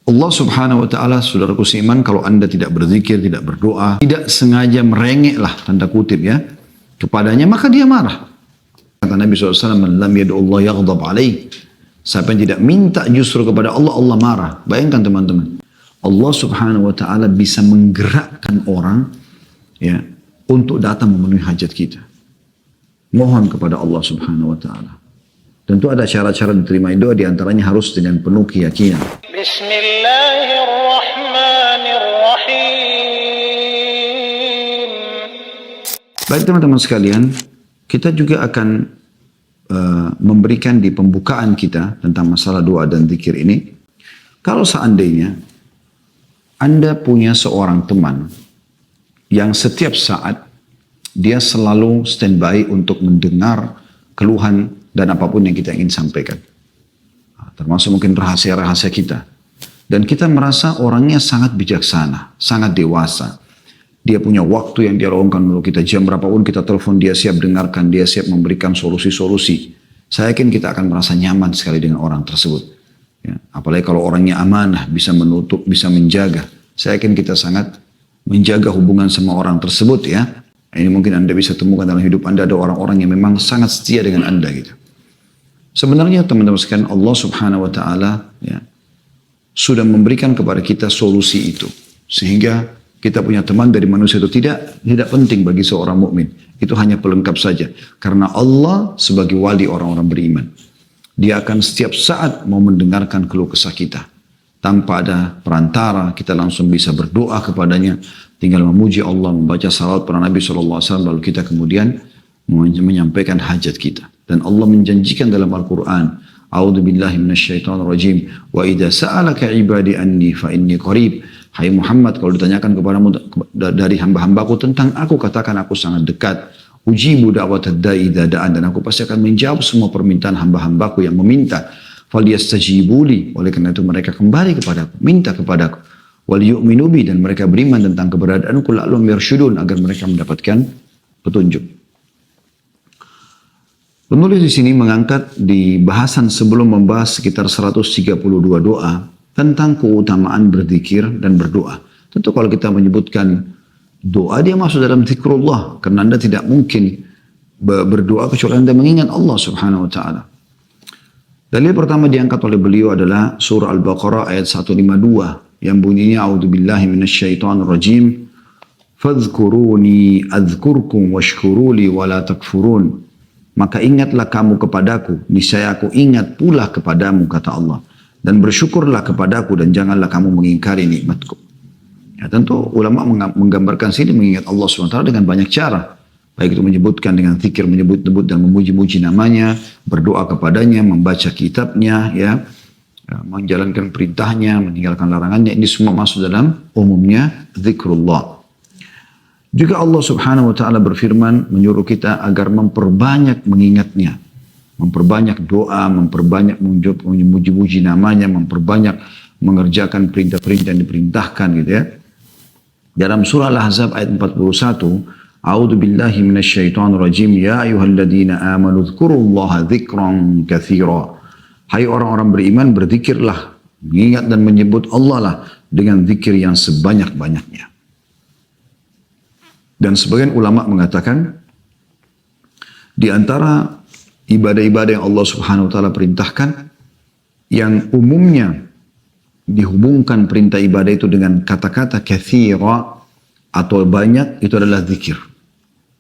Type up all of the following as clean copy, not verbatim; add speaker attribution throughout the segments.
Speaker 1: Allah subhanahu wa ta'ala, saudaraku seiman, kalau anda tidak berzikir, tidak berdoa, tidak sengaja merengeklah, tanda kutip ya, kepadanya, maka dia marah. Kata Nabi SAW, "Man lam yad'u Allah yaghdab alaih." Siapa yang tidak minta justru kepada Allah, Allah marah. Bayangkan teman-teman, Allah subhanahu wa ta'ala bisa menggerakkan orang ya untuk datang memenuhi hajat kita. Mohon kepada Allah subhanahu wa ta'ala. Tentu ada cara-cara diterima doa, diantaranya harus dengan penuh keyakinan. Bismillahirrahmanirrahim. Baik teman-teman sekalian, kita juga akan memberikan di pembukaan kita tentang masalah doa dan zikir ini. Kalau seandainya Anda punya seorang teman yang setiap saat dia selalu standby untuk mendengar keluhan dan apapun yang kita ingin sampaikan. Termasuk mungkin rahasia-rahasia kita. Dan kita merasa orangnya sangat bijaksana, sangat dewasa. Dia punya waktu yang dia luangkan untuk kita. Jam berapapun kita telepon, dia siap dengarkan, dia siap memberikan solusi-solusi. Saya yakin kita akan merasa nyaman sekali dengan orang tersebut. Ya, apalagi kalau orangnya amanah, bisa menutup, bisa menjaga. Saya yakin kita sangat menjaga hubungan sama orang tersebut ya. Ini mungkin Anda bisa temukan dalam hidup Anda, ada orang-orang yang memang sangat setia dengan Anda gitu. Sebenarnya teman-teman sekalian, Allah subhanahu wa ta'ala ya, sudah memberikan kepada kita solusi itu. Sehingga kita punya teman dari manusia itu tidak penting bagi seorang mukmin. Itu hanya pelengkap saja. Karena Allah sebagai wali orang-orang beriman, Dia akan setiap saat mau mendengarkan keluh kesah kita. Tanpa ada perantara, kita langsung bisa berdoa kepadanya. Tinggal memuji Allah, membaca salawat pada Nabi SAW, lalu kita kemudian menyampaikan hajat kita. Dan Allah menjanjikan dalam Al-Quran, A'udzu billahi minasyaitonir rajim, wa idza sa'alaka ibadi anni fa inni qarib. Hai Muhammad, kalau ditanyakan kepadamu dari hamba-hambaku tentang aku, katakan aku sangat dekat. Ujibu da'watad da'i idza da'an, dan aku pasti akan menjawab semua permintaan hamba-hambaku yang meminta. Falyastajibuli, oleh karena itu mereka kembali kepadaku, minta kepadaku. Wal yu'minu bi, dan mereka beriman tentang keberadaanku, la'allahum yarshudun, agar mereka mendapatkan petunjuk. Penulis di sini mengangkat di bahasan sebelum membahas sekitar 132 doa tentang keutamaan berzikir dan berdoa. Tentu kalau kita menyebutkan doa, dia masuk dalam zikrullah, karena Anda tidak mungkin berdoa kecuali Anda mengingat Allah subhanahu wa ta'ala. Dalil pertama diangkat oleh beliau adalah surah Al-Baqarah ayat 152 yang bunyinya, A'udzubillahi minasyaitonirrajim, fadhkuruni adzkurkum washkuruli wala takfurun. Maka ingatlah kamu kepadaku, niscaya aku ingat pula kepadamu, kata Allah. Dan bersyukurlah kepadaku dan janganlah kamu mengingkari nikmatku. Ya, tentu ulama menggambarkan sini mengingat Allah SWT dengan banyak cara. Baik itu menyebutkan dengan zikir, menyebut-nyebut dan memuji-muji namanya, berdoa kepadanya, membaca kitabnya, ya, menjalankan perintahnya, meninggalkan larangannya. Ini semua masuk dalam umumnya zikrullah. Juga Allah subhanahu wa ta'ala berfirman menyuruh kita agar memperbanyak mengingatnya. Memperbanyak doa, memperbanyak memuji-muji namanya, memperbanyak mengerjakan perintah-perintah yang diperintahkan gitu ya. Dalam surah Al-Ahzab ayat 41, A'udzu billahi minasyaitonir rajim, ya ayyuhalladzina amanu dzkurullaha dzikran katsira. Hai orang-orang beriman, berzikirlah, mengingat dan menyebut Allah lah dengan zikir yang sebanyak-banyaknya. Dan sebagian ulama mengatakan di antara ibadah-ibadah yang Allah subhanahu wa ta'ala perintahkan yang umumnya dihubungkan perintah ibadah itu dengan kata-kata katsira atau banyak, itu adalah zikir.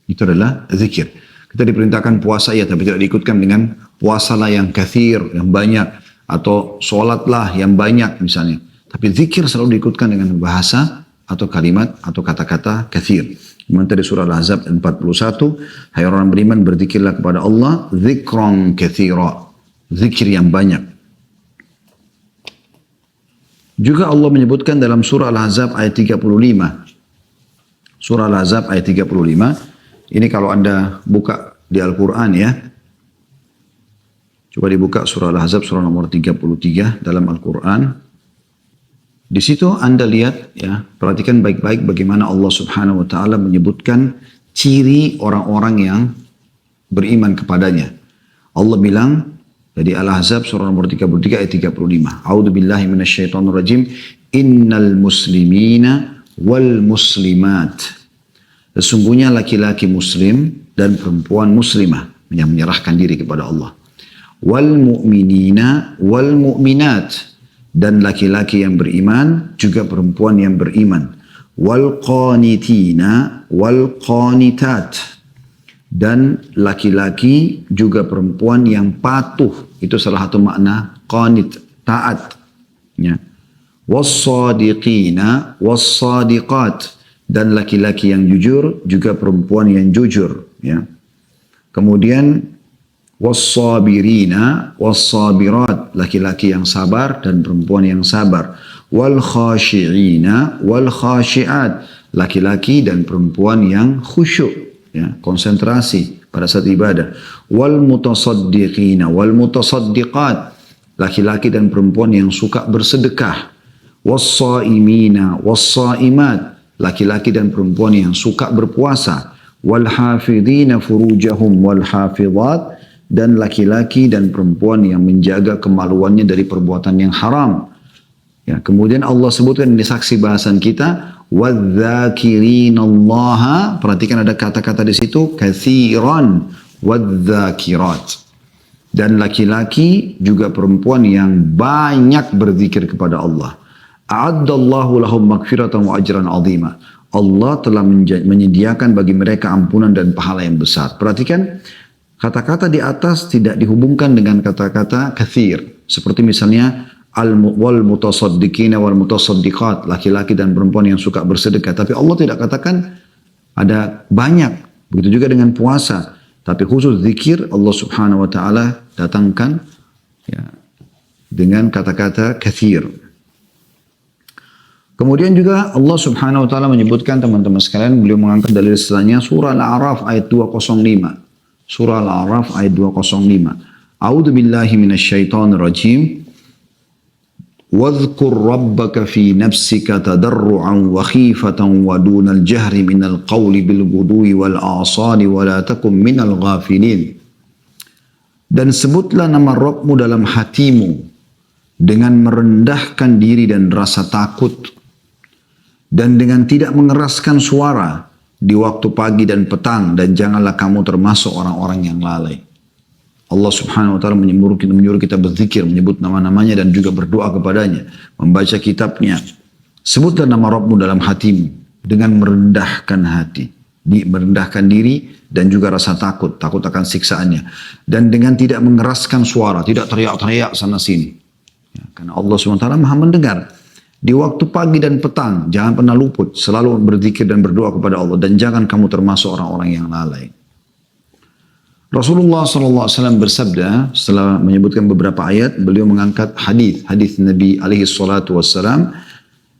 Speaker 1: Itu adalah zikir. Kita diperintahkan puasa ya, tapi tidak diikutkan dengan puasalah yang katsir, yang banyak, atau sholatlah yang banyak misalnya. Tapi zikir selalu diikutkan dengan bahasa atau kalimat atau kata-kata katsir. Sementara di surah Al-Ahzab 41, hai orang beriman, berzikirlah kepada Allah dzikran katsira, zikir yang banyak. Juga Allah menyebutkan dalam surah Al-Ahzab ayat 35. Surah Al-Ahzab ayat 35. Ini kalau Anda buka di Al-Quran ya. Coba dibuka surah Al-Ahzab surah nomor 33 dalam Al-Quran. Di situ Anda lihat ya, perhatikan baik-baik bagaimana Allah subhanahu wa ta'ala menyebutkan ciri orang-orang yang beriman kepadanya. Allah bilang, Jadi Al-Ahzab surah nomor 33 ayat 35. A'udzu billahi minasyaitonir rajim. Innal muslimina wal muslimat. Sesungguhnya laki-laki muslim dan perempuan muslimah yang menyerahkan diri kepada Allah. Wal mu'minina wal mu'minat. Dan laki-laki yang beriman juga perempuan yang beriman. Wal qanitina wal qanitat. Dan laki-laki juga perempuan yang patuh. Itu salah satu makna qanit, taat. Ya. Was-sadiqina was-sadiqat. Dan laki-laki yang jujur juga perempuan yang jujur. Ya. Kemudian was-sabirina was-sabirat. Laki-laki yang sabar dan perempuan yang sabar. Wal-khashi'ina wal-khashi'at. Laki-laki dan perempuan yang khusyuk. Ya, konsentrasi pada saat ibadah. Wal mutasaddiqina wal mutasaddiqat. Laki-laki dan perempuan yang suka bersedekah. Was-saimina was-saimat. Laki-laki dan perempuan yang suka berpuasa. Wal hafidhina furujahum wal hafidhat. Dan laki-laki dan perempuan yang menjaga kemaluannya dari perbuatan yang haram. Ya, kemudian Allah sebutkan ini saksi bahasan kita. Wadzakirin-allaha, perhatikan ada kata-kata di situ, kathiran, wadzakirat. Dan laki-laki juga perempuan yang banyak berzikir kepada Allah. A'addallahu lahum maghfiratan wa ajran azima. Allah telah menyediakan bagi mereka ampunan dan pahala yang besar. Perhatikan, kata-kata di atas tidak dihubungkan dengan kata-kata kathir. Seperti misalnya, wal mutasaddiqina wal mutasaddiqat, laki-laki dan perempuan yang suka bersedekah. Tapi Allah tidak katakan ada banyak. Begitu juga dengan puasa. Tapi khusus zikir Allah subhanahu wa ta'ala datangkan ya, dengan kata-kata kathir. Kemudian juga Allah subhanahu wa ta'ala menyebutkan teman-teman sekalian, beliau mengangkat dalil setelahnya surah Al-A'raf ayat 205. Surah Al-A'raf ayat 205. A'udzu billahi minasyaitonir rajim. واذكر ربك في نفسك تضرعا وخيفة ودون الجهر من القول بالغدو والآصال ولا تكن من الغافلين. Dan sebutlah nama Rabbmu dalam hatimu dengan merendahkan diri dan rasa takut, dan dengan tidak mengeraskan suara di waktu pagi dan petang, dan janganlah kamu termasuk orang-orang yang lalai. Allah subhanahu wa ta'ala menyuruh kita berzikir, menyebut nama-namanya dan juga berdoa kepadanya. Membaca kitabnya. Sebutlah nama Rabbmu dalam hatimu dengan merendahkan hati. Merendahkan diri dan juga rasa takut. Takut akan siksaannya. Dan dengan tidak mengeraskan suara. Tidak teriak-teriak sana sini. Ya, karena Allah subhanahu wa ta'ala maha mendengar. Di waktu pagi dan petang. Jangan pernah luput. Selalu berzikir dan berdoa kepada Allah. Dan jangan kamu termasuk orang-orang yang lalai. Rasulullah SAW bersabda setelah menyebutkan beberapa ayat, beliau mengangkat hadis Nabi alaihi salatu wassalam,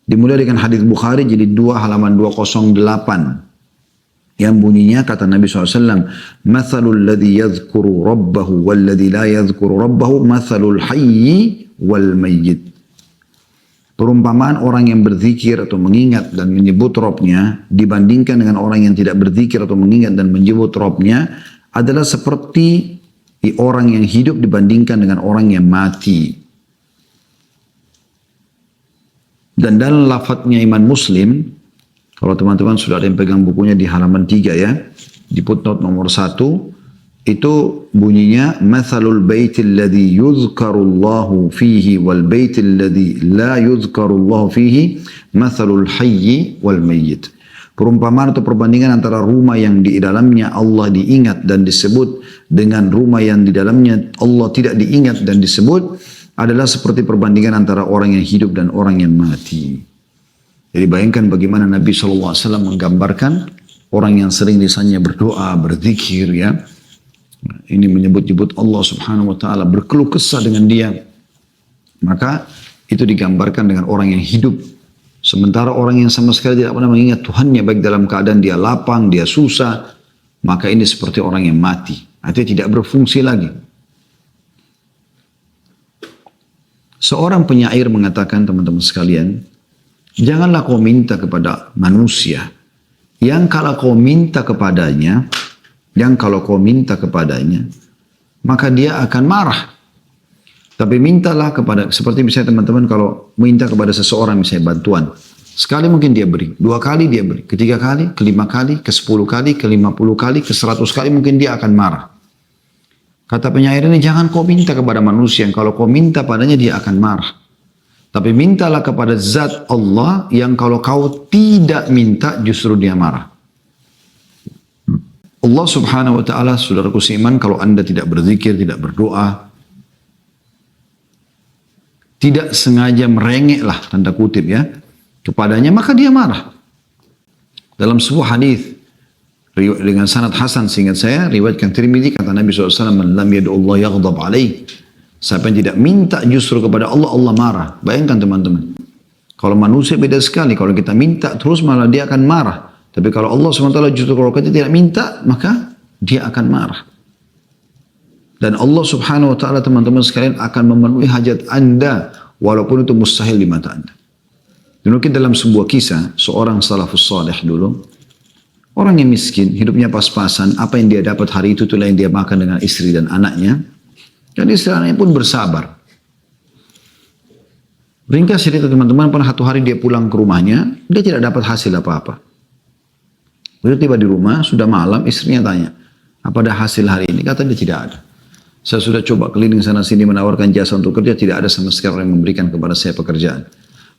Speaker 1: dimulai dengan hadis Bukhari jadi 2 halaman 208 yang bunyinya kata Nabi SAW, mathalul ladzi yadhkuru rabbahu wal ladzi la yadhkuru rabbahu mathalul hayyi wal mayyit. Perumpamaan orang yang berzikir atau mengingat dan menyebut Rabbnya dibandingkan dengan orang yang tidak berzikir atau mengingat dan menyebut Rabbnya adalah seperti orang yang hidup dibandingkan dengan orang yang mati. Dan dalam lafadznya Imam Muslim, kalau teman-teman sudah ada yang pegang bukunya di halaman 3 ya, di footnote nomor 1, itu bunyinya, mathalul baitil ladzi yuzkarullahu fihi wal baitil ladzi la yuzkarullahu fihi mathalul hayyi wal mayyit. Perumpamaan atau perbandingan antara rumah yang di dalamnya Allah diingat dan disebut dengan rumah yang di dalamnya Allah tidak diingat dan disebut adalah seperti perbandingan antara orang yang hidup dan orang yang mati. Jadi bayangkan bagaimana Nabi SAW menggambarkan orang yang sering lisannya berdoa, berzikir ya. Ini menyebut-nyebut Allah subhanahu wa ta'ala, berkeluh kesah dengan dia. Maka itu digambarkan dengan orang yang hidup. Sementara orang yang sama sekali tidak pernah mengingat Tuhannya, baik dalam keadaan dia lapang, dia susah, maka ini seperti orang yang mati. Artinya tidak berfungsi lagi. Seorang penyair mengatakan, teman-teman sekalian, janganlah kau minta kepada manusia yang kalau kau minta kepadanya, maka dia akan marah. Tapi mintalah kepada, seperti misalnya teman-teman kalau minta kepada seseorang misalnya bantuan. Sekali mungkin dia beri, 2 kali dia beri, ke 3 kali, ke 5 kali, ke 10 kali, ke 50 kali, ke 100 kali mungkin dia akan marah. Kata penyair ini, jangan kau minta kepada manusia, kalau kau minta padanya dia akan marah. Tapi mintalah kepada zat Allah yang kalau kau tidak minta justru dia marah. Allah subhanahu wa ta'ala, saudaraku seiman, kalau anda tidak berzikir, tidak berdoa, tidak sengaja merengek lah, tanda kutip ya, kepadanya, maka dia marah. Dalam sebuah hadis dengan sanad hasan seingat saya, riwayatkan Tirmidzi, kata Nabi SAW, "Man lam yad'u Allah yaghdab alaih." Siapa yang tidak minta justru kepada Allah, Allah marah. Bayangkan teman-teman. Kalau manusia beda sekali, kalau kita minta terus malah dia akan marah. Tapi kalau Allah SWT justru kalau kita tidak minta, maka dia akan marah. Dan Allah subhanahu wa ta'ala teman-teman sekalian akan memenuhi hajat anda walaupun itu mustahil di mata anda. Mungkin dalam sebuah kisah seorang salafus salih dulu, orang yang miskin, hidupnya pas-pasan, apa yang dia dapat hari itu itulah yang dia makan dengan istri dan anaknya. Dan istri anaknya pun bersabar. Ringkas cerita teman-teman, pernah satu hari dia pulang ke rumahnya, dia tidak dapat hasil apa-apa. Begitu tiba di rumah, sudah malam, istrinya tanya, apa ada hasil hari ini? Kata dia tidak ada. Saya sudah coba keliling sana sini menawarkan jasa untuk kerja, tidak ada sama sekali yang memberikan kepada saya pekerjaan.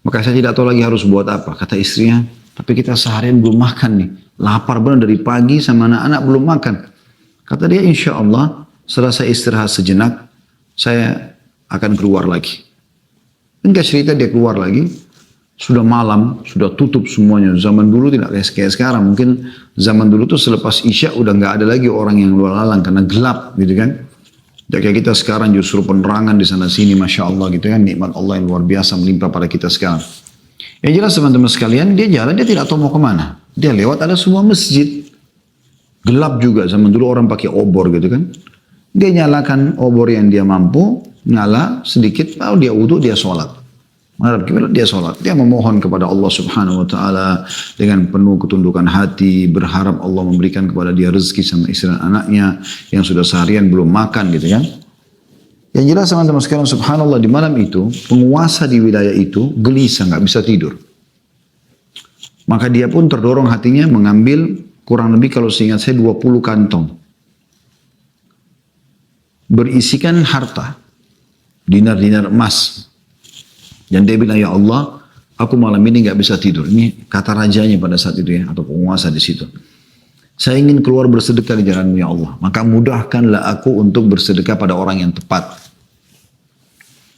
Speaker 1: Maka saya tidak tahu lagi harus buat apa. Kata istrinya, tapi kita seharian belum makan nih. Lapar benar dari pagi sama anak-anak belum makan. Kata dia, insya Allah setelah saya istirahat sejenak, saya akan keluar lagi. Enggak cerita dia keluar lagi. Sudah malam, sudah tutup semuanya. Zaman dulu tidak kayak sekarang. Mungkin zaman dulu tuh selepas Isya udah nggak ada lagi orang yang luar lalang karena gelap gitu kan. Tidak kayak kita sekarang justru penerangan di sana sini, masya Allah gitu kan, nikmat Allah yang luar biasa melimpah pada kita sekarang. Yang jelas teman-teman sekalian, dia jalan, dia tidak tahu mau kemana. Dia lewat ada sebuah masjid, gelap juga, zaman dulu orang pakai obor gitu kan. Dia nyalakan obor yang dia mampu, nyala sedikit, lalu dia wudhu, dia sholat. Menghadap kiblat, dia sholat. Dia memohon kepada Allah subhanahu wa ta'ala dengan penuh ketundukan hati, berharap Allah memberikan kepada dia rezeki sama istri dan anaknya yang sudah seharian belum makan gitu kan. Yang jelas teman-teman sekalian, subhanallah, di malam itu penguasa di wilayah itu gelisah, nggak bisa tidur. Maka dia pun terdorong hatinya mengambil kurang lebih kalau seingat saya 20 kantong. Berisikan harta, dinar-dinar emas. Dan dia bilang, ya Allah, aku malam ini nggak bisa tidur. Ini kata rajanya pada saat itu ya, atau penguasa di situ. Saya ingin keluar bersedekah di jalan-Mu ya Allah. Maka mudahkanlah aku untuk bersedekah pada orang yang tepat.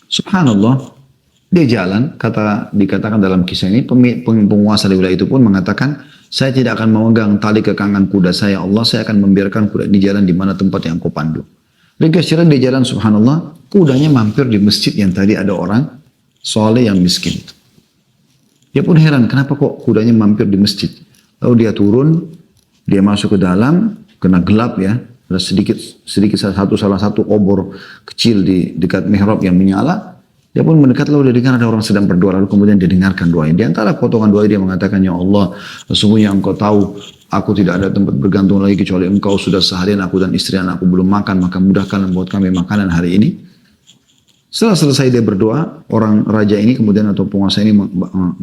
Speaker 1: Subhanallah, dia jalan, dikatakan dalam kisah ini, penguasa di wilayah itu pun mengatakan, saya tidak akan memegang tali kekangan kuda saya, Allah, saya akan membiarkan kuda ini jalan di mana tempat yang kau pandu. Ringkas cerita dia jalan, subhanallah, kudanya mampir di masjid yang tadi ada orang soleh yang miskin. Dia pun heran, kenapa kok kudanya mampir di masjid? Lalu dia turun, dia masuk ke dalam, kena gelap ya, ada sedikit salah satu obor kecil di dekat mihrab yang menyala. Dia pun mendekat, lalu dia dengar ada orang sedang berdoa, lalu kemudian dia dengarkan doanya. Di antara potongan doa dia mengatakan, ya Allah, sesungguhnya Engkau tahu, aku tidak ada tempat bergantung lagi kecuali Engkau. Sudah seharian aku dan istri anakku belum makan, maka mudahkan buat kami makanan hari ini. Setelah selesai dia berdoa, orang raja ini kemudian atau penguasa ini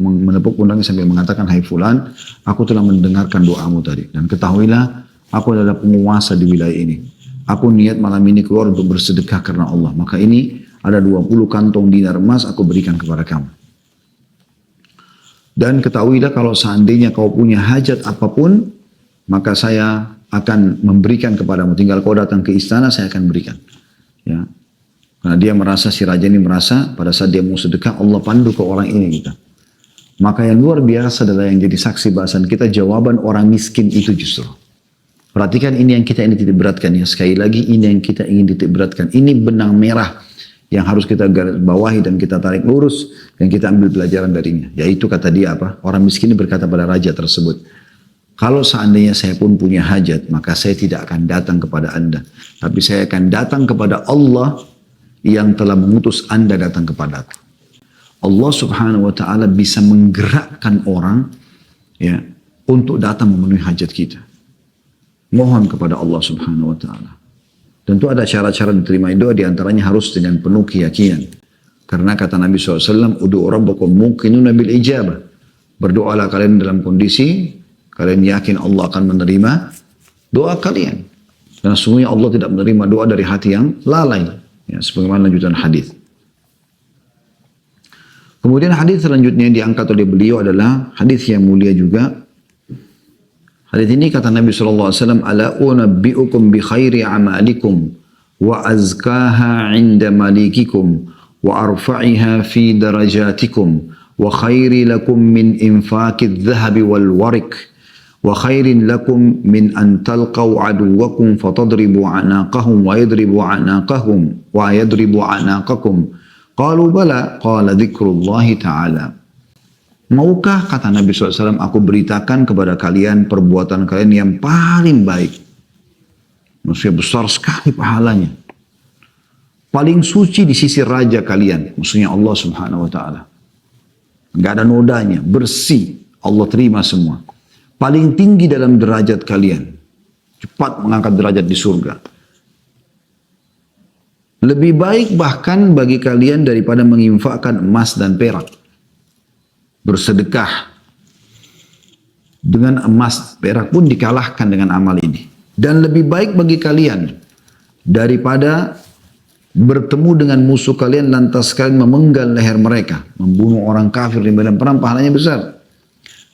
Speaker 1: menepuk pundaknya sambil mengatakan, hai fulan, aku telah mendengarkan doamu tadi. Dan ketahuilah, aku adalah penguasa di wilayah ini. Aku niat malam ini keluar untuk bersedekah karena Allah. Maka ini ada 20 kantong dinar emas aku berikan kepada kamu. Dan ketahuilah kalau seandainya kau punya hajat apapun, maka saya akan memberikan kepadamu. Tinggal kau datang ke istana, saya akan berikan. Ya. Karena dia merasa, si raja ini merasa pada saat dia mau sedekah Allah pandu ke orang ini gitu. Maka yang luar biasa adalah yang jadi saksi bahasan kita, jawaban orang miskin itu justru. Perhatikan ini yang kita ingin titik beratkan ya. Sekali lagi ini yang kita ingin titik beratkan. Ini benang merah yang harus kita garis bawahi dan kita tarik lurus dan kita ambil pelajaran darinya. Yaitu kata dia apa? Orang miskin ini berkata pada raja tersebut, kalau seandainya saya pun punya hajat, maka saya tidak akan datang kepada Anda. Tapi saya akan datang kepada Allah yang telah mengutus Anda datang kepada aku. Allah subhanahu wa ta'ala bisa menggerakkan orang ya untuk datang memenuhi hajat kita. Mohon kepada Allah subhanahu wa ta'ala. Tentu ada cara-cara diterima doa, diantaranya harus dengan penuh keyakinan. Karena kata Nabi SAW, Udu'u rabbakum muqinuna bil ijabah. Berdoalah kalian dalam kondisi, kalian yakin Allah akan menerima doa kalian. Karena sungguhnya Allah tidak menerima doa dari hati yang lalai. Ya, sebagaimana lanjutan hadis. Kemudian hadis selanjutnya yang diangkat oleh beliau adalah hadis yang mulia juga. Hadis ini kata Nabi SAW, Ala unabbi'ukum bi khairi amalikum wa azkaha inda malikikum wa arfa'iha fi darajatikum wa khairi lakum min infaqid dhahabi wal warik wa khairin lakum min an talqaw aduwakum fatadribu anaqahum wa yadribu anaqakum qalu bala qala dzikrullahi ta'ala. Maukah, kata Nabi SAW, aku beritakan kepada kalian perbuatan kalian yang paling baik. Maksudnya besar sekali pahalanya. Paling suci di sisi raja kalian. Maksudnya Allah Subhanahu Wa Ta'ala. Nggak ada nodanya, bersih. Allah terima semua. Paling tinggi dalam derajat kalian. Cepat mengangkat derajat di surga. Lebih baik bahkan bagi kalian daripada menginfakkan emas dan perak. Bersedekah dengan emas perak pun dikalahkan dengan amal ini. Dan lebih baik bagi kalian daripada bertemu dengan musuh kalian lantas kalian memenggal leher mereka, membunuh orang kafir di medan perang, pahalanya besar.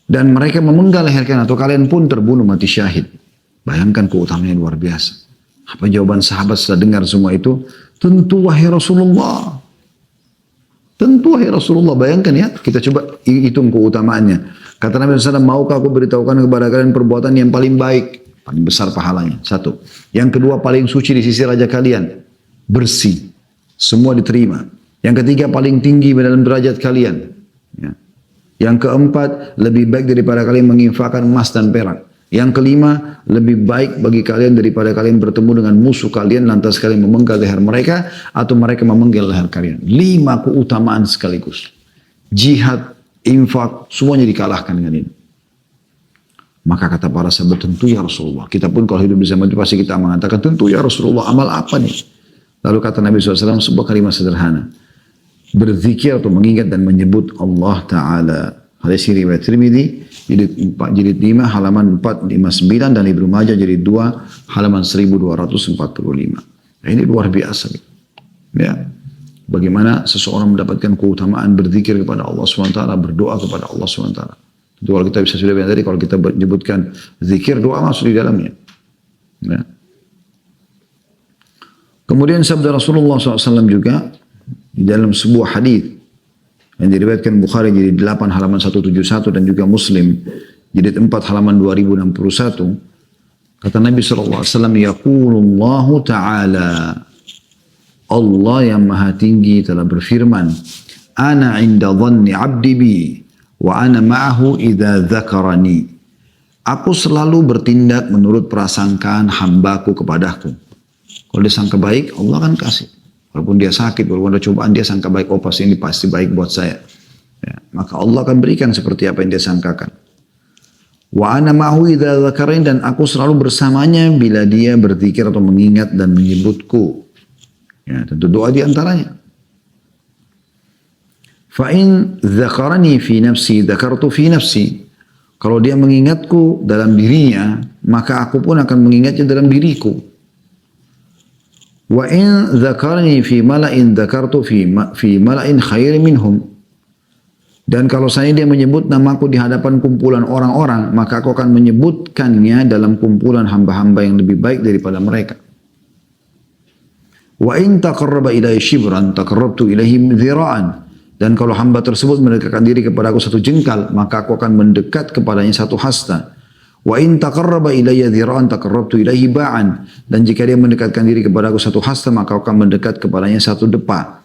Speaker 1: Dan mereka memenggal leher kalian atau kalian pun terbunuh mati syahid. Bayangkan keutamaannya luar biasa. Apa jawaban sahabat setelah dengar semua itu? Tentu wahai Rasulullah. Tentu wahai Rasulullah. Bayangkan ya, kita coba hitung keutamaannya. Kata Nabi SAW, maukah aku beritahukan kepada kalian perbuatan yang paling baik? Paling besar pahalanya. Satu. Yang kedua, paling suci di sisi raja kalian. Bersih. Semua diterima. Yang ketiga, paling tinggi dalam derajat kalian. Ya. Yang keempat, lebih baik daripada kalian menginfakkan emas dan perak. Yang kelima, lebih baik bagi kalian daripada kalian bertemu dengan musuh kalian lantas kalian memenggal leher mereka atau mereka memenggal leher kalian. 5 keutamaan sekaligus. Jihad, infak, semuanya dikalahkan dengan ini. Maka kata para sahabat, tentu ya Rasulullah. Kita pun kalau hidup di zaman itu pasti kita mengatakan, tentu ya Rasulullah, amal apa nih? Lalu kata Nabi SAW sebuah kalimat sederhana. Berzikir atau mengingat dan menyebut Allah Ta'ala. Hadis riwayat Tirmidzi jilid 5 halaman 459 dan Ibnu Majah jilid 2 halaman 1245. Nah, ini luar biasa. Ya. Bagaimana seseorang mendapatkan keutamaan berzikir kepada Allah SWT, berdoa kepada Allah SWT. Itu kalau kita bisa sudah bilang tadi, kalau kita menyebutkan zikir, doa masuk di dalamnya. Ya. Kemudian sabda Rasulullah SAW juga di dalam sebuah hadis yang diriwayatkan Bukhari jilid 8 halaman 171 dan juga Muslim jilid 4 halaman 2061. Kata Nabi SAW, Yaqulullahu ta'ala, Allah yang maha tinggi telah berfirman, Ana inda dhanni abdi bi, wa ana ma'ahu idha dzakarani. Aku selalu bertindak menurut prasangkaan hambaku kepadaku. Kalau dia sangka baik, Allah akan kasih. Walaupun dia sakit, walaupun ada cobaan, dia sangka baik, oh pasti ini pasti baik buat saya. Ya, maka Allah akan berikan seperti apa yang dia sangkakan. Wa ana ma'ahu idza dzakarani, dan aku selalu bersamanya bila dia berzikir atau mengingat dan menyebutku. Ya, tentu doa di antaranya. Fa in dzakarani fi nafsi dzakartu fi nafsi. Kalau dia mengingatku dalam dirinya, maka aku pun akan mengingatnya dalam diriku. Wa in dzakarani fi mala'in dzakartu fi mala'in khairin minhum. Dan kalau saya dia menyebut namaku di hadapan kumpulan orang-orang, maka aku akan menyebutkannya dalam kumpulan hamba-hamba yang lebih baik daripada mereka. Wa in taqarraba ilayya shibran taqarrabtu ilayhi dhira'an. Dan kalau hamba tersebut mendekatkan diri kepada aku 1 jengkal, maka aku akan mendekat kepadanya 1 hasta. Wa in taqarraba ilayya dhira'an taqarrabtu ilayhi ba'an. Dan jika dia mendekatkan diri kepada aku 1 hasta, maka aku akan mendekat kepadanya 1 depa.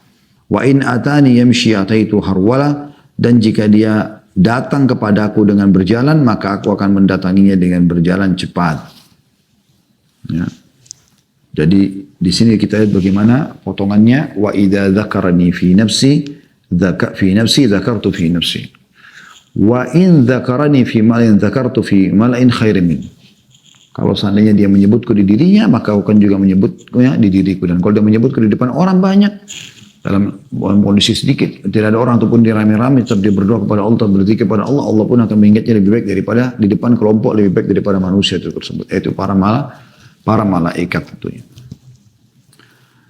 Speaker 1: Wa in atani yamshi ataitu harwala. Dan jika dia datang kepadaku dengan berjalan, maka aku akan mendatanginya dengan berjalan cepat. Ya. Jadi di sini kita lihat bagaimana potongannya. Wa idza dzakarani fi nafsi dzakartu fi nafsi. Wa in dzakarani fi mala'in dzakartu fi mala'in khairin min. Kalau seandainya dia menyebutku di dirinya, maka aku akan juga menyebutnya di diriku. Dan kalau dia menyebutku di depan orang banyak, dalam kondisi sedikit, tidak ada orang ataupun dia rame-rame, tetap dia berdoa kepada Allah, berzikir kepada Allah, Allah pun akan mengingatnya lebih baik daripada di depan kelompok, lebih baik daripada manusia itu tersebut. Yaitu para malaikat tentunya.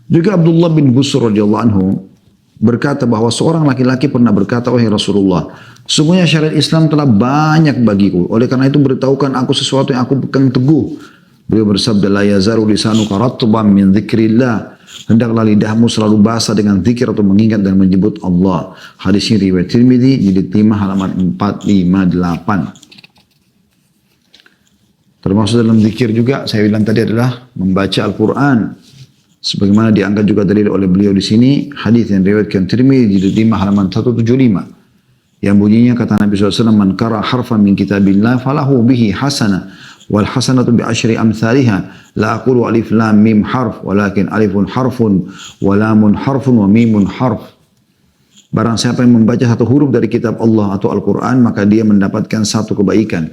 Speaker 1: Juga Abdullah bin Busr radhiyallahu anhu berkata bahwa seorang laki-laki pernah berkata, wahai Rasulullah, sungguhnya syariat Islam telah banyak bagiku. Oleh karena itu beritahukan aku sesuatu yang aku pegang teguh. Beliau bersabda, la yazaru lisanuka ratban min dzikrillah. Hendaklah lidahmu selalu basah dengan zikir atau mengingat dan menyebut Allah. Hadis ini riwayat Tirmidzi, jilid 5 halaman 458. Termasuk dalam zikir juga saya bilang tadi adalah membaca Al-Quran. Sebagaimana diangkat juga dalil oleh beliau di sini, hadis yang diriwayatkan Tirmidzi jilid 5 halaman 175. Yang bunyinya kata Nabi SAW, man qara harfan min kitabillah falahu bihi hasanah wal hasanatu bi asyri amsalihha la aqulu alif lam mim harf walakin alifun harfun wa lamun harfun wa mimun harf. Barang siapa yang membaca satu huruf dari kitab Allah atau Al-Quran, maka dia mendapatkan satu kebaikan.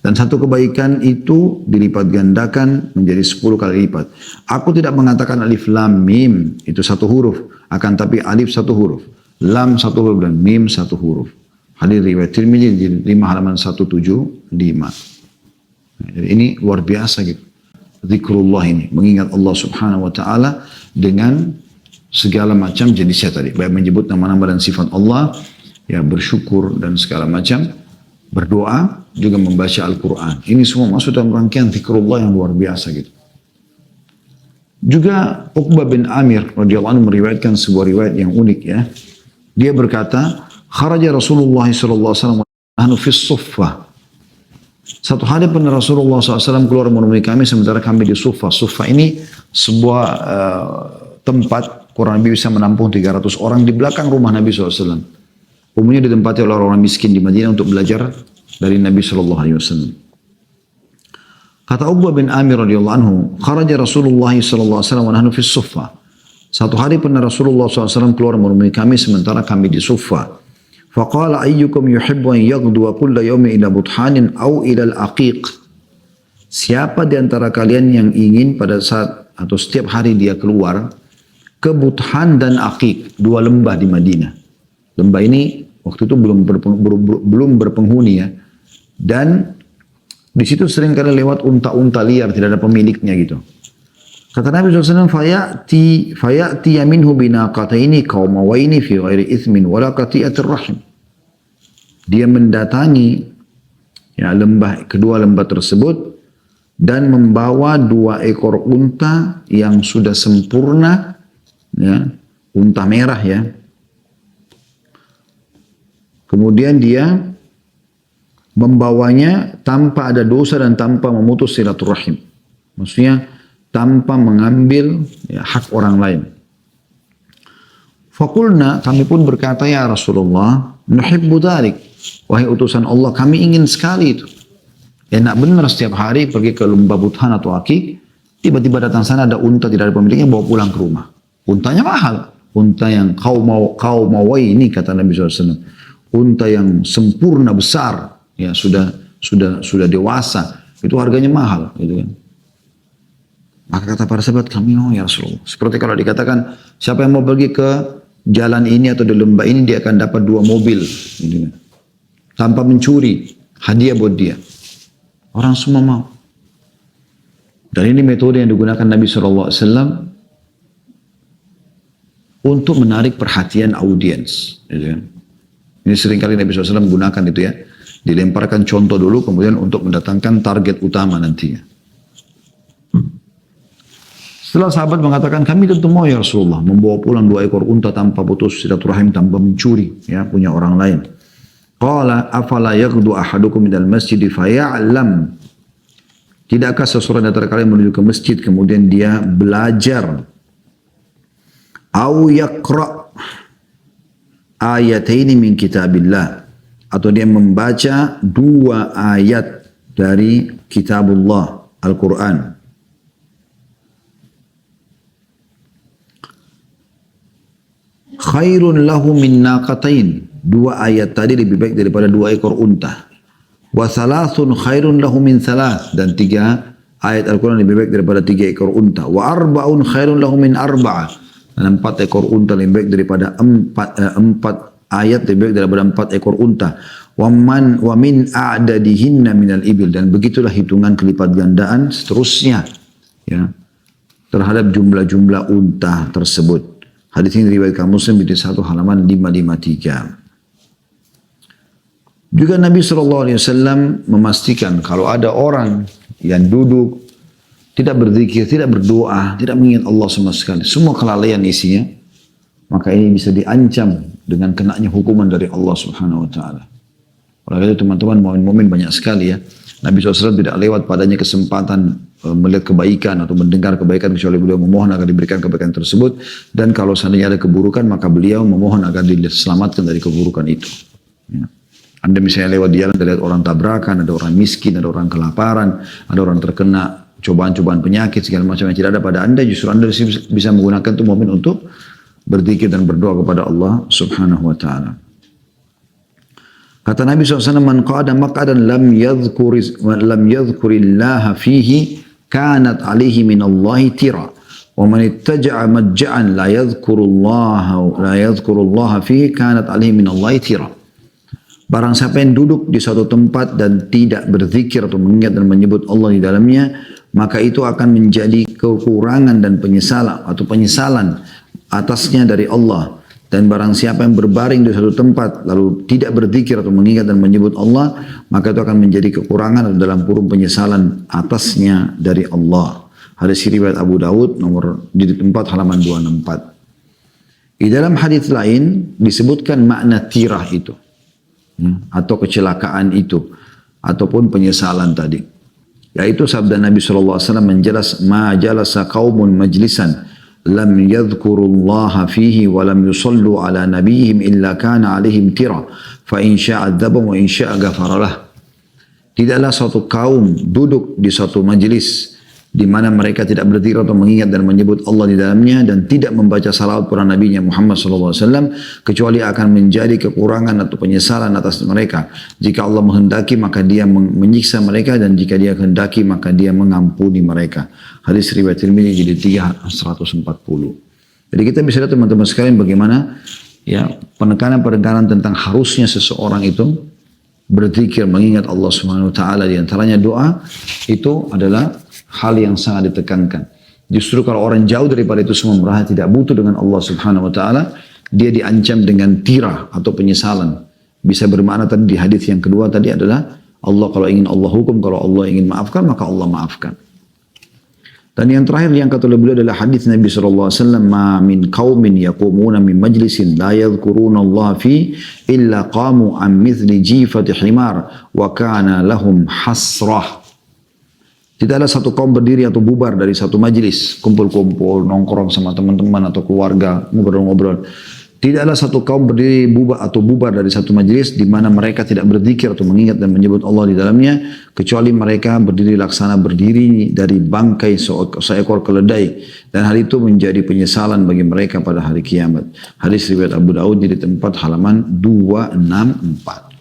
Speaker 1: Dan satu kebaikan itu dilipat gandakan menjadi 10 kali lipat. Aku tidak mengatakan alif lam mim itu satu huruf, akan tapi alif satu huruf, lam satu huruf dan mim satu huruf. Hadis riwayat Tirmidzi 5 halaman 175. Jadi ini luar biasa gitu. Zikrullah ini, mengingat Allah Subhanahu wa taala dengan segala macam jenisnya tadi, baik menyebut nama-nama dan sifat Allah, ya bersyukur dan segala macam, berdoa, juga membaca Al-Quran. Ini semua masuk dalam rangkaian zikrullah yang luar biasa gitu. Juga Uqbah bin Amir radhiyallahu anhu meriwayatkan sebuah riwayat yang unik ya. Dia berkata, kharaja Rasulullah sallallahu alaihi wasallam nahnu fi suffah. Satu hari pernah Rasulullah SAW keluar menemui kami sementara kami di Suffah. Suffah ini sebuah tempat kurang lebih bisa menampung 300 orang di belakang rumah Nabi SAW. Umumnya ditempati oleh orang miskin di Madinah untuk belajar dari Nabi SAW. Kata Uqbah bin Amir radhiyallahu anhu, kharaja Rasulullah SAW wa nahnu fi Suffah. Satu hari pernah Rasulullah SAW keluar menemui kami sementara kami di Suffah. Faqala ayyukum yuhibbu an yaghduwa kulla yawmin ila buthanin aw ila al-aqiq. Siapa di antara kalian yang ingin pada saat atau setiap hari dia keluar ke Buthan dan Aqiq, dua lembah di Madinah. Lembah ini waktu itu belum berpenghuni ya. Dan di situ sering kali lewat unta-unta liar, tidak ada pemiliknya gitu. Kata Nabi SAW, fayati yaminhu binaqataini qaumawaini fi ghairi ithmin wala qati'atir rahim. Dia mendatangi ya, kedua lembah tersebut dan membawa 2 ekor unta yang sudah sempurna, ya, unta merah ya. Kemudian dia membawanya tanpa ada dosa dan tanpa memutus silaturahim. Maksudnya tanpa mengambil ya, hak orang lain. Fakulna, kami pun berkata, ya Rasulullah, nuhibbu dhalik. Wahai utusan Allah, kami ingin sekali itu. Enak benar setiap hari pergi ke lembah Buthan atau Aqiq, tiba-tiba datang sana ada unta tidak ada pemiliknya, bawa pulang ke rumah. Untanya mahal. Unta yang qaumawai ini kata Nabi SAW. Unta yang sempurna besar, ya sudah dewasa, itu harganya mahal, gitu kan. Maka kata para sahabat, kami mau ya Rasulullah. Seperti kalau dikatakan, siapa yang mau pergi ke jalan ini atau di lembah ini, dia akan dapat 2 mobil. Gitu. Tanpa mencuri, hadiah buat dia. Orang semua mau. Dan ini metode yang digunakan Nabi SAW untuk menarik perhatian audiens. Gitu. Ini seringkali Nabi SAW gunakan itu ya. Dilemparkan contoh dulu, kemudian untuk mendatangkan target utama nantinya. Setelah sahabat mengatakan, kami tentu mau ya Rasulullah, membawa pulang 2 ekor unta tanpa putus silaturahim, tanpa mencuri, ya, punya orang lain. Qala afala yaghdu ahadukum minal masjid faya'lam. Tidakkah seseorang dari kalian menuju ke masjid kemudian dia belajar au yaqra ayataini min kitabillah, atau dia membaca 2 ayat dari kitabullah Al-Quran. Khairun lahu min naqatain. 2 ayat tadi lebih baik daripada 2 ekor unta. Wa thalathun khairun lahu min thalath. Dan 3 ayat Al-Quran lebih baik daripada 3 ekor unta. Wa arba'un khairun lahu min arba'ah. Dan 4 ekor unta lebih baik daripada 4 ayat lebih baik daripada 4 ekor unta. Wa min a'dadihinna minal ibil. Dan begitulah hitungan kelipat gandaan seterusnya. Ya. Terhadap jumlah-jumlah unta tersebut. Hadis ini diriwayatkan Muslim di 1 halaman 553. Juga Nabi SAW memastikan kalau ada orang yang duduk, tidak berzikir, tidak berdoa, tidak mengingat Allah sama sekali, semua kelalaian isinya, maka ini bisa diancam dengan kenanya hukuman dari Allah Subhanahu Wa Taala. Oleh itu teman-teman, mukmin banyak sekali ya. Nabi SAW tidak lewat padanya kesempatan melihat kebaikan atau mendengar kebaikan kecuali beliau memohon agar diberikan kebaikan tersebut, dan kalau seandainya ada keburukan maka beliau memohon agar diselamatkan dari keburukan itu. Ya. Anda misalnya lewat di jalan, lihat orang tabrakan, ada orang miskin, ada orang kelaparan, ada orang terkena cobaan-cobaan penyakit, segala macam yang tidak ada pada Anda, justru Anda bisa menggunakan itu momen untuk berzikir dan berdoa kepada Allah Subhanahu Wa Taala. Kata Nabi SAW, man qada maq'adan lam yadhkurillaha fihi kanat alihi minallahi tira. Wa man ittaja'a majja'an la yadhkurullaha fihi kanat alihi minallahi tira. Barang siapa yang duduk di suatu tempat dan tidak berzikir atau mengingat dan menyebut Allah di dalamnya, maka itu akan menjadi kekurangan dan penyesalan atasnya dari Allah. Dan barang siapa yang berbaring di suatu tempat lalu tidak berzikir atau mengingat dan menyebut Allah, maka itu akan menjadi kekurangan dalam kurung penyesalan atasnya dari Allah. Hadis riwayat Abu Dawud nomor di 4 halaman 264. Di dalam hadis lain disebutkan makna tirah itu, atau kecelakaan itu, ataupun penyesalan tadi. Yaitu sabda Nabi SAW menjelas, ma jalasa qaumun majlisan lam yadhkurullaha fihi wa lam yusallu ala nabiyihim illa kana alaihim tira fa in sya'a adzabahum wa in sya'a ghafaralah. Tidaklah suatu kaum duduk di suatu majlis di mana mereka tidak berzikir atau mengingat dan menyebut Allah di dalamnya dan tidak membaca salawat pada Nabi Muhammad SAW, kecuali akan menjadi kekurangan atau penyesalan atas mereka. Jika Allah menghendaki maka dia menyiksa mereka, dan jika dia kehendaki maka dia mengampuni mereka. Hadis riwayat Tirmidzi jilid 3 140. Jadi kita bisa lihat teman-teman sekalian bagaimana ya penekanan tentang harusnya seseorang itu berzikir, mengingat Allah Subhanahu Wa Taala, di antaranya doa, itu adalah hal yang sangat ditekankan. Justru kalau orang jauh daripada itu semua, merasa tidak butuh dengan Allah Subhanahu Wa Taala, dia diancam dengan tirah atau penyesalan. Bisa bermakna tadi di hadis yang kedua tadi adalah Allah, kalau ingin Allah hukum, kalau Allah ingin maafkan maka Allah maafkan. Dan yang terakhir yang kata beliau adalah hadis Nabi SAW, ma min qaumin yaqumuna min majlisin la yadhkuruna Allah fi illa qamu an mithli jifati himar wa kana lahum hasrah. Tidaklah satu kaum berdiri atau bubar dari satu majlis, kumpul-kumpul, nongkrong sama teman-teman atau keluarga, ngobrol-ngobrol. Tidaklah satu kaum berdiri bubar dari satu majlis di mana mereka tidak berzikir atau mengingat dan menyebut Allah di dalamnya, kecuali mereka berdiri dari bangkai seekor keledai, dan hal itu menjadi penyesalan bagi mereka pada hari kiamat. Hadis riwayat Abu Daud di tempat halaman 264.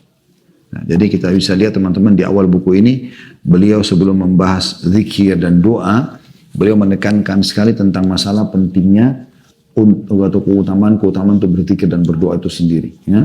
Speaker 1: Nah, jadi kita bisa lihat teman-teman di awal buku ini, beliau sebelum membahas zikir dan doa, beliau menekankan sekali tentang masalah pentingnya atau keutamaan untuk berzikir dan berdoa itu sendiri. Ya.